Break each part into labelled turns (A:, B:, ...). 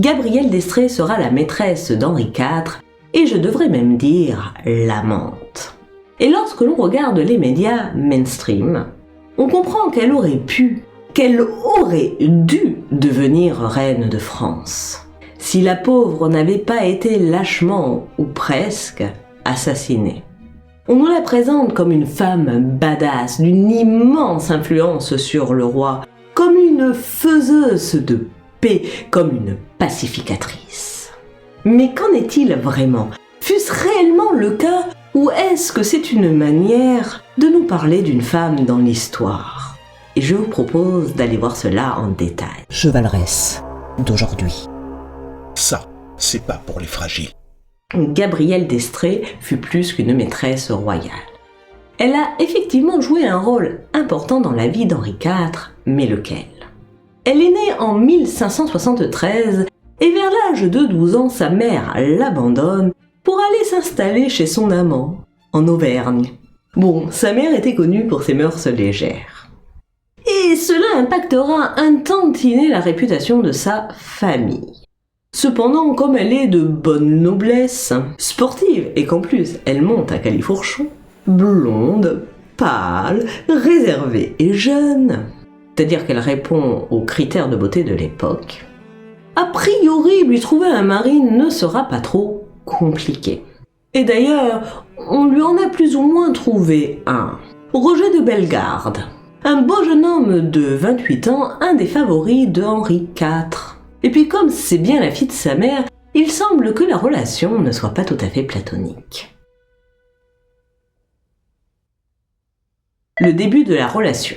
A: Gabrielle d'Estrées sera la maîtresse d'Henri IV, et je devrais même dire l'amante. Et lorsque l'on regarde les médias mainstream, on comprend qu'elle aurait dû devenir reine de France, si la pauvre n'avait pas été lâchement, ou presque, assassinée. On nous la présente comme une femme badass, d'une immense influence sur le roi, comme une faiseuse de paix, comme une pacificatrice. Mais qu'en est-il vraiment ? Fût-ce réellement le cas, ou est-ce que c'est une manière de nous parler d'une femme dans l'histoire ? Et je vous propose d'aller voir cela en détail.
B: Chevaleresse d'aujourd'hui.
C: Ça, c'est pas pour les fragiles.
A: Gabrielle d'Estrées fut plus qu'une maîtresse royale. Elle a effectivement joué un rôle important dans la vie d'Henri IV, mais lequel ? Elle est née en 1573 et vers l'âge de 12 ans, sa mère l'abandonne pour aller s'installer chez son amant, en Auvergne. Bon, sa mère était connue pour ses mœurs légères. Et cela impactera un tantinet la réputation de sa famille. Cependant, comme elle est de bonne noblesse, sportive et qu'en plus elle monte à califourchon, blonde, pâle, réservée et jeune, c'est-à-dire qu'elle répond aux critères de beauté de l'époque, a priori lui trouver un mari ne sera pas trop compliqué. Et d'ailleurs, on lui en a plus ou moins trouvé un. Roger de Bellegarde, un beau jeune homme de 28 ans, un des favoris de Henri IV. Et puis comme c'est bien la fille de sa mère, il semble que la relation ne soit pas tout à fait platonique. Le début de la relation.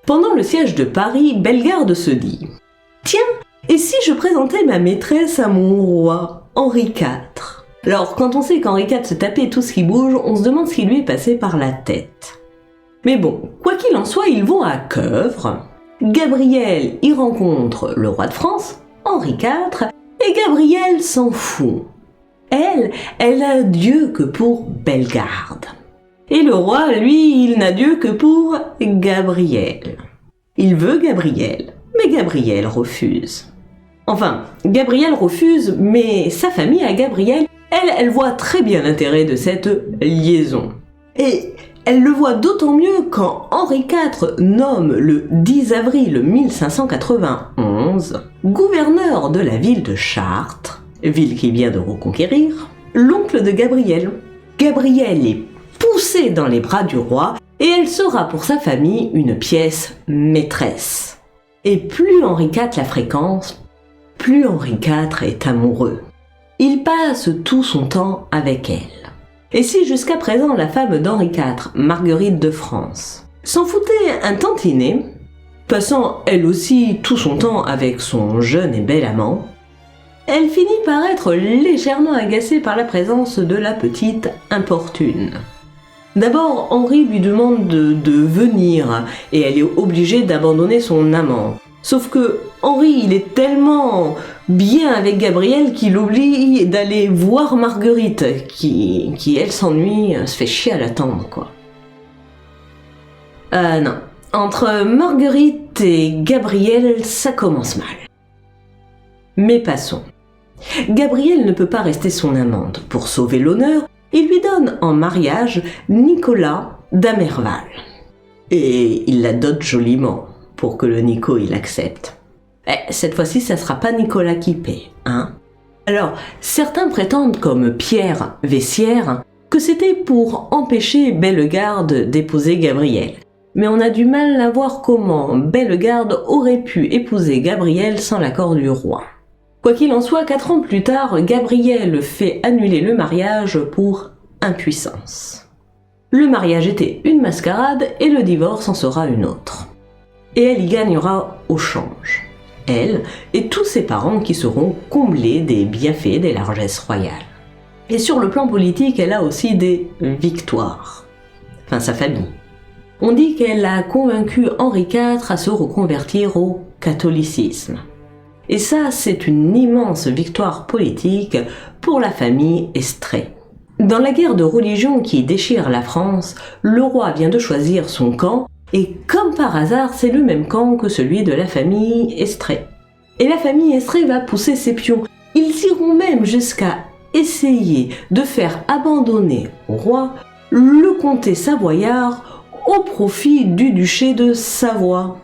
A: Pendant le siège de Paris, Bellegarde se dit « Tiens, et si je présentais ma maîtresse à mon roi, Henri IV ?» Alors, quand on sait qu'Henri IV se tapait tout ce qui bouge, on se demande ce qui lui est passé par la tête. Mais bon, quoi qu'il en soit, ils vont à Queuvre. Gabrielle y rencontre le roi de France, Henri IV, et Gabrielle s'en fout. Elle n'a Dieu que pour Bellegarde. Et le roi, lui, il n'a Dieu que pour Gabrielle. Il veut Gabrielle, mais Gabrielle refuse. Enfin, Gabrielle refuse, mais sa famille à Gabrielle, elle voit très bien l'intérêt de cette liaison. Et elle le voit d'autant mieux quand Henri IV nomme le 10 avril 1591 gouverneur de la ville de Chartres, ville qu'il vient de reconquérir, l'oncle de Gabrielle. Gabrielle est poussée dans les bras du roi et elle sera pour sa famille une pièce maîtresse. Et plus Henri IV la fréquente, plus Henri IV est amoureux. Il passe tout son temps avec elle. Et si jusqu'à présent la femme d'Henri IV, Marguerite de France, s'en foutait un tantinet, passant elle aussi tout son temps avec son jeune et bel amant, elle finit par être légèrement agacée par la présence de la petite importune. D'abord, Henri lui demande de venir et elle est obligée d'abandonner son amant. Sauf que Henri, il est tellement bien avec Gabrielle qu'il oublie d'aller voir Marguerite, qui elle s'ennuie, se fait chier à l'attendre, quoi. Non. Entre Marguerite et Gabrielle, ça commence mal. Mais passons. Gabrielle ne peut pas rester son amante. Pour sauver l'honneur, il lui donne en mariage Nicolas d'Amerval. Et il la dote joliment, pour que le Nico il accepte. Cette fois-ci, ça sera pas Nicolas qui paie, hein. Alors, certains prétendent, comme Pierre Vessière, que c'était pour empêcher Bellegarde d'épouser Gabrielle. Mais on a du mal à voir comment Bellegarde aurait pu épouser Gabrielle sans l'accord du roi. Quoi qu'il en soit, 4 ans plus tard, Gabrielle fait annuler le mariage pour impuissance. Le mariage était une mascarade et le divorce en sera une autre. Et elle y gagnera au change. Elle et tous ses parents qui seront comblés des bienfaits des largesses royales. Et sur le plan politique, elle a aussi des victoires. Enfin, sa famille. On dit qu'elle a convaincu Henri IV à se reconvertir au catholicisme. Et ça, c'est une immense victoire politique pour la famille Estrées. Dans la guerre de religion qui déchire la France, le roi vient de choisir son camp, et comme par hasard, c'est le même camp que celui de la famille Estrées. Et la famille Estrée va pousser ses pions. Ils iront même jusqu'à essayer de faire abandonner au roi le comté savoyard au profit du duché de Savoie,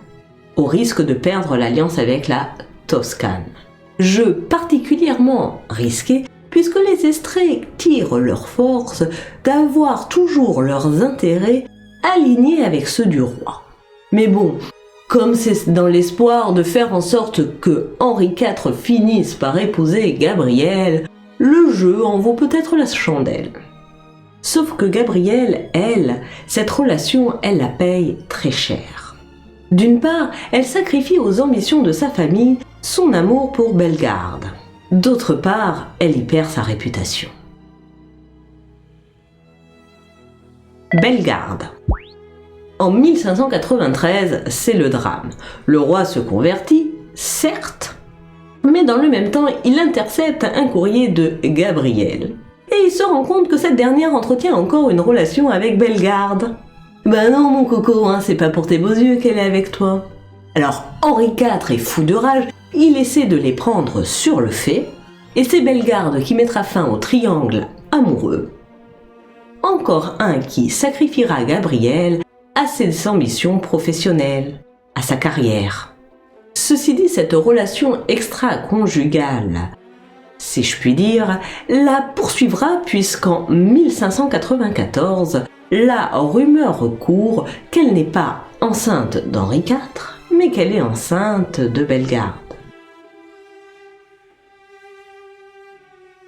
A: au risque de perdre l'alliance avec la Toscane. Jeu particulièrement risqué puisque les Estrées tirent leur force d'avoir toujours leurs intérêts alignés avec ceux du roi. Mais bon, comme c'est dans l'espoir de faire en sorte que Henri IV finisse par épouser Gabrielle, le jeu en vaut peut-être la chandelle. Sauf que Gabrielle, elle, cette relation, elle la paye très cher. D'une part, elle sacrifie aux ambitions de sa famille son amour pour Bellegarde. D'autre part, elle y perd sa réputation. Bellegarde. En 1593, c'est le drame. Le roi se convertit, certes, mais dans le même temps, il intercepte un courrier de Gabrielle. Et il se rend compte que cette dernière entretient encore une relation avec Bellegarde. Ben non mon coco, c'est pas pour tes beaux yeux qu'elle est avec toi. Alors Henri IV est fou de rage, il essaie de les prendre sur le fait, et c'est Bellegarde qui mettra fin au triangle amoureux. Encore un qui sacrifiera Gabrielle à ses ambitions professionnelles, à sa carrière. Ceci dit, cette relation extra-conjugale, si je puis dire, la poursuivra puisqu'en 1594, la rumeur court qu'elle n'est pas enceinte d'Henri IV, mais qu'elle est enceinte de Bellegarde.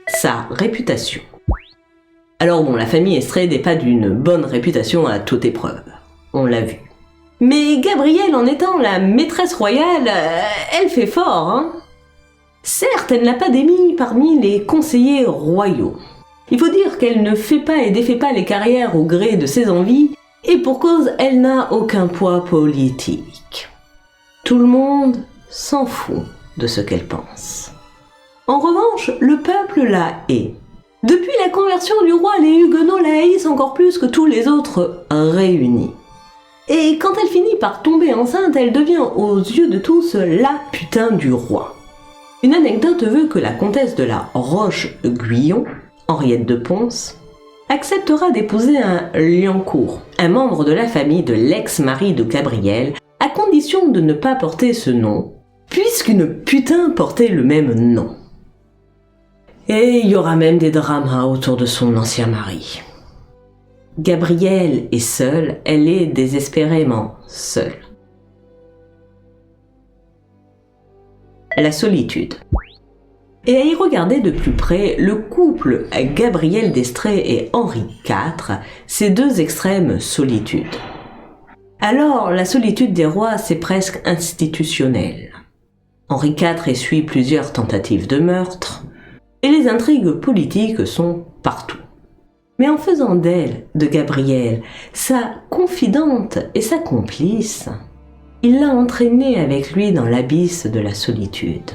A: Sa réputation. Alors bon, la famille Estrée n'est pas d'une bonne réputation à toute épreuve, on l'a vu. Mais Gabrielle, en étant la maîtresse royale, elle fait fort, Certes, elle n'a pas d'émis parmi les conseillers royaux. Il faut dire qu'elle ne fait pas et défait pas les carrières au gré de ses envies, et pour cause, elle n'a aucun poids politique. Tout le monde s'en fout de ce qu'elle pense. En revanche, le peuple la hait. Depuis la conversion du roi, les Huguenots la haïssent encore plus que tous les autres réunis. Et quand elle finit par tomber enceinte, elle devient aux yeux de tous la putain du roi. Une anecdote veut que la comtesse de la Roche-Guyon, Henriette de Pons, acceptera d'épouser un Liancourt, un membre de la famille de l'ex-mari de Gabrielle, à condition de ne pas porter ce nom, puisqu'une putain portait le même nom. Et il y aura même des dramas autour de son ancien mari. Gabrielle est seule, elle est désespérément seule. La solitude. Et à y regarder de plus près, le couple Gabrielle d'Estrée et Henri IV, ces deux extrêmes solitudes. Alors, la solitude des rois, c'est presque institutionnel. Henri IV essuie plusieurs tentatives de meurtre, et les intrigues politiques sont partout. Mais en faisant d'elle, de Gabrielle, sa confidente et sa complice, il l'a entraînée avec lui dans l'abysse de la solitude.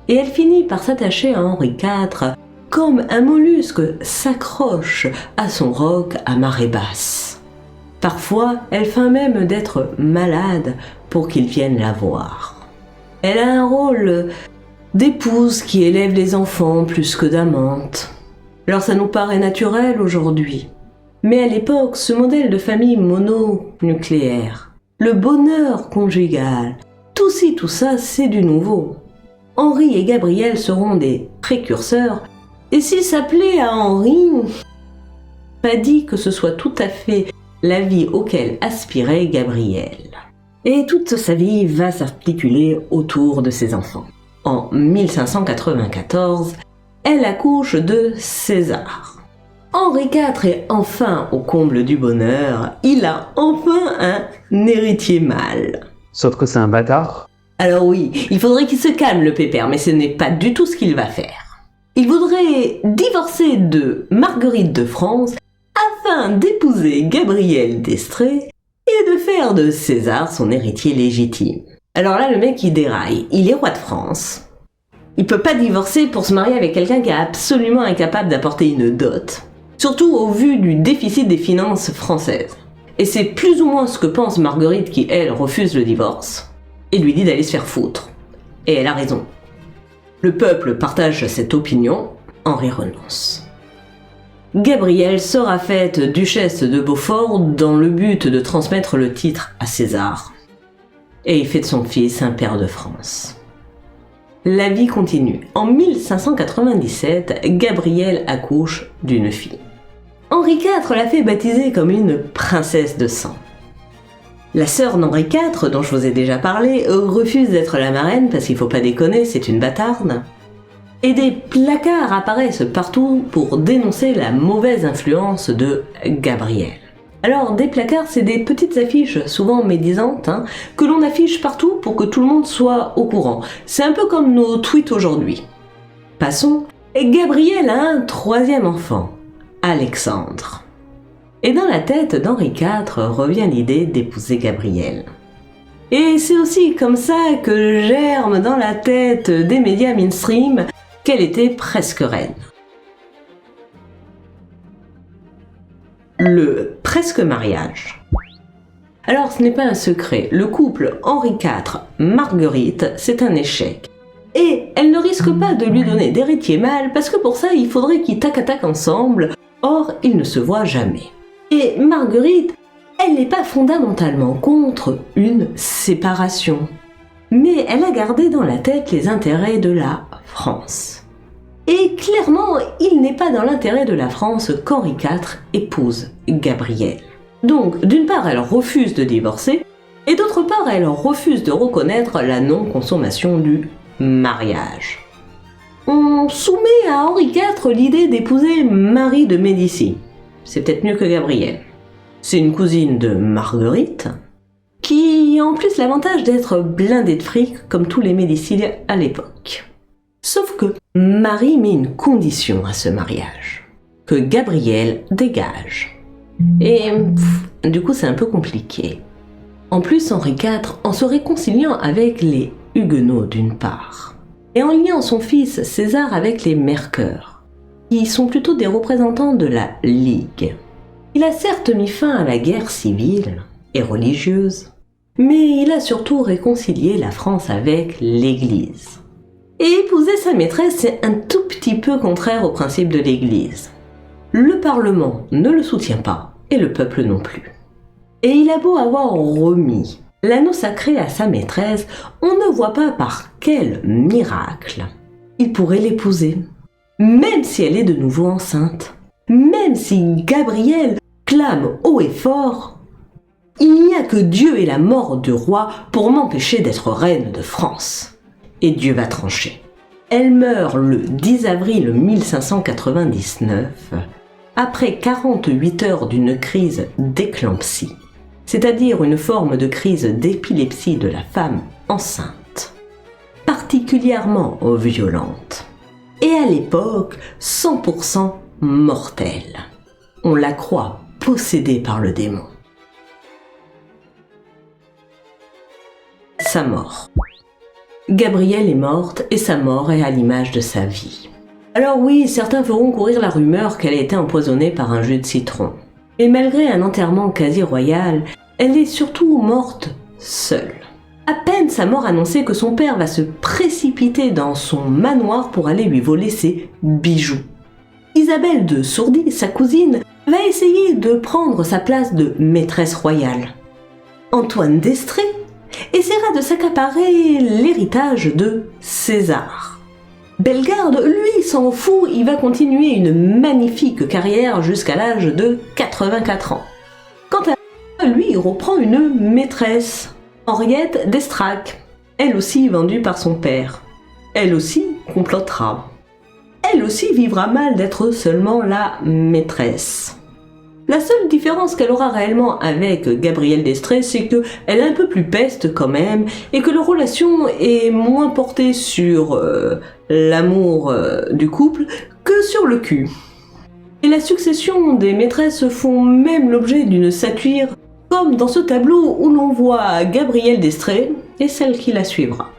A: Et elle finit par s'attacher à Henri IV comme un mollusque s'accroche à son roc à marée basse. Parfois, elle feint même d'être malade pour qu'il vienne la voir. Elle a un rôle d'épouse qui élève les enfants plus que d'amante. Alors ça nous paraît naturel aujourd'hui. Mais à l'époque, ce modèle de famille mononucléaire, le bonheur conjugal, tout ci, tout ça, c'est du nouveau. Henri et Gabrielle seront des précurseurs, et s'ils s'appelaient à Henri, pas dit que ce soit tout à fait la vie auquel aspirait Gabrielle. Et toute sa vie va s'articuler autour de ses enfants. En 1594, elle accouche de César. Henri IV est enfin au comble du bonheur, il a enfin un héritier mâle.
D: Sauf que c'est un bâtard.
A: Alors oui, il faudrait qu'il se calme le pépère, mais ce n'est pas du tout ce qu'il va faire. Il voudrait divorcer de Marguerite de France afin d'épouser Gabrielle d'Estrée et de faire de César son héritier légitime. Alors là, le mec il déraille, il est roi de France. Il peut pas divorcer pour se marier avec quelqu'un qui est absolument incapable d'apporter une dot. Surtout au vu du déficit des finances françaises. Et c'est plus ou moins ce que pense Marguerite qui, elle, refuse le divorce et lui dit d'aller se faire foutre. Et elle a raison. Le peuple partage cette opinion, Henri renonce. Gabrielle sera faite duchesse de Beaufort dans le but de transmettre le titre à César. Et il fait de son fils un pair de France. La vie continue. En 1597, Gabrielle accouche d'une fille. Henri IV l'a fait baptiser comme une princesse de sang. La sœur d'Henri IV, dont je vous ai déjà parlé, refuse d'être la marraine parce qu'il faut pas déconner, c'est une bâtarde. Et des placards apparaissent partout pour dénoncer la mauvaise influence de Gabrielle. Alors, des placards, c'est des petites affiches, souvent médisantes, que l'on affiche partout pour que tout le monde soit au courant. C'est un peu comme nos tweets aujourd'hui. Passons. Gabrielle a un troisième enfant, Alexandre. Et dans la tête d'Henri IV revient l'idée d'épouser Gabrielle. Et c'est aussi comme ça que germe dans la tête des médias mainstream qu'elle était presque reine. Le presque mariage. Alors ce n'est pas un secret, le couple Henri IV-Marguerite, c'est un échec. Et elle ne risque pas de lui donner d'héritier mâle parce que pour ça il faudrait qu'ils tac-à-tac ensemble, or ils ne se voient jamais. Et Marguerite, elle n'est pas fondamentalement contre une séparation, mais elle a gardé dans la tête les intérêts de la France. Et clairement, il n'est pas dans l'intérêt de la France qu'Henri IV épouse Gabrielle. Donc, d'une part, elle refuse de divorcer, et d'autre part, elle refuse de reconnaître la non-consommation du mariage. On soumet à Henri IV l'idée d'épouser Marie de Médicis. C'est peut-être mieux que Gabrielle. C'est une cousine de Marguerite, qui a en plus l'avantage d'être blindée de fric comme tous les Médicis à l'époque. Sauf que Marie met une condition à ce mariage, que Gabrielle dégage. Et du coup c'est un peu compliqué. En plus Henri IV, en se réconciliant avec les Huguenots d'une part, et en liant son fils César avec les Mercœurs, qui sont plutôt des représentants de la Ligue. Il a certes mis fin à la guerre civile et religieuse, mais il a surtout réconcilié la France avec l'Église. Et épouser sa maîtresse, c'est un tout petit peu contraire au principe de l'Église. Le Parlement ne le soutient pas, et le peuple non plus. Et il a beau avoir remis l'anneau sacré à sa maîtresse, on ne voit pas par quel miracle il pourrait l'épouser. Même si elle est de nouveau enceinte, même si Gabrielle clame haut et fort, il n'y a que Dieu et la mort du roi pour m'empêcher d'être reine de France. Et Dieu va trancher. Elle meurt le 10 avril 1599, après 48 heures d'une crise d'éclampsie, c'est-à-dire une forme de crise d'épilepsie de la femme enceinte, particulièrement violente. Et à l'époque, 100% mortelle. On la croit possédée par le démon. Sa mort. Gabrielle est morte et sa mort est à l'image de sa vie. Alors oui, certains feront courir la rumeur qu'elle a été empoisonnée par un jus de citron. Et malgré un enterrement quasi royal, elle est surtout morte seule. À peine sa mort annoncée que son père va se précipiter dans son manoir pour aller lui voler ses bijoux. Isabelle de Sourdis, sa cousine, va essayer de prendre sa place de maîtresse royale. Antoine d'Estrées essaiera de s'accaparer l'héritage de César. Bellegarde, lui, s'en fout, il va continuer une magnifique carrière jusqu'à l'âge de 84 ans. Quant à lui, il reprend une maîtresse, Henriette d'Estrac, elle aussi vendue par son père. Elle aussi complotera. Elle aussi vivra mal d'être seulement la maîtresse. La seule différence qu'elle aura réellement avec Gabrielle d'Estrées, c'est qu'elle est un peu plus peste quand même, et que leur relation est moins portée sur l'amour du couple que sur le cul. Et la succession des maîtresses font même l'objet d'une satire, comme dans ce tableau où l'on voit Gabrielle d'Estrées et celle qui la suivra.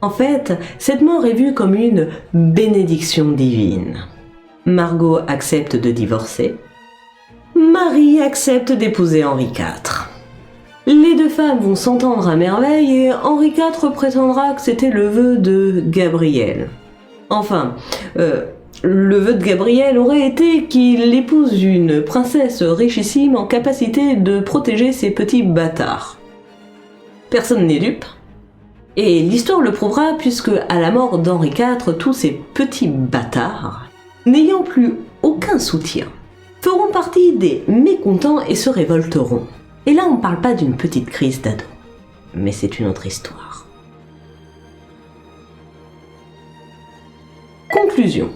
A: En fait, cette mort est vue comme une bénédiction divine. Margot accepte de divorcer. Marie accepte d'épouser Henri IV. Les deux femmes vont s'entendre à merveille et Henri IV prétendra que c'était le vœu de Gabrielle. Enfin, le vœu de Gabrielle aurait été qu'il épouse une princesse richissime en capacité de protéger ses petits bâtards. Personne n'est dupe. Et l'histoire le prouvera puisque, à la mort d'Henri IV, tous ces petits bâtards, n'ayant plus aucun soutien, feront partie des mécontents et se révolteront. Et là, on ne parle pas d'une petite crise d'ado, mais c'est une autre histoire. Conclusion.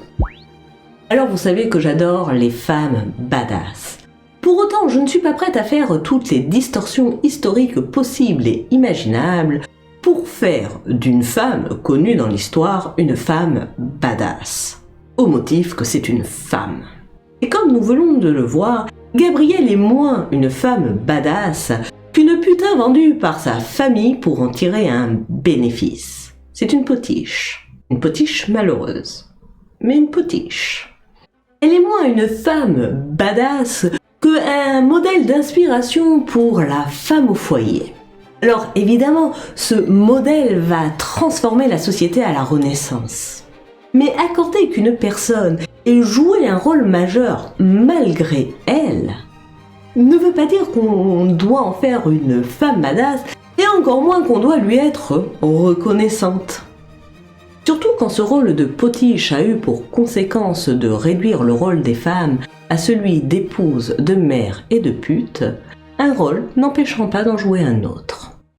A: Alors vous savez que j'adore les femmes badass. Pour autant, je ne suis pas prête à faire toutes les distorsions historiques possibles et imaginables pour faire d'une femme connue dans l'histoire une femme badass, au motif que c'est une femme. Et comme nous venons de le voir, Gabrielle est moins une femme badass qu'une putain vendue par sa famille pour en tirer un bénéfice. C'est une potiche malheureuse, mais une potiche. Elle est moins une femme badass qu'un modèle d'inspiration pour la femme au foyer. Alors évidemment, ce modèle va transformer la société à la Renaissance. Mais accorder qu'une personne ait joué un rôle majeur malgré elle ne veut pas dire qu'on doit en faire une femme badass et encore moins qu'on doit lui être reconnaissante. Surtout quand ce rôle de potiche a eu pour conséquence de réduire le rôle des femmes à celui d'épouse, de mère et de pute, un rôle n'empêchant pas d'en jouer un autre.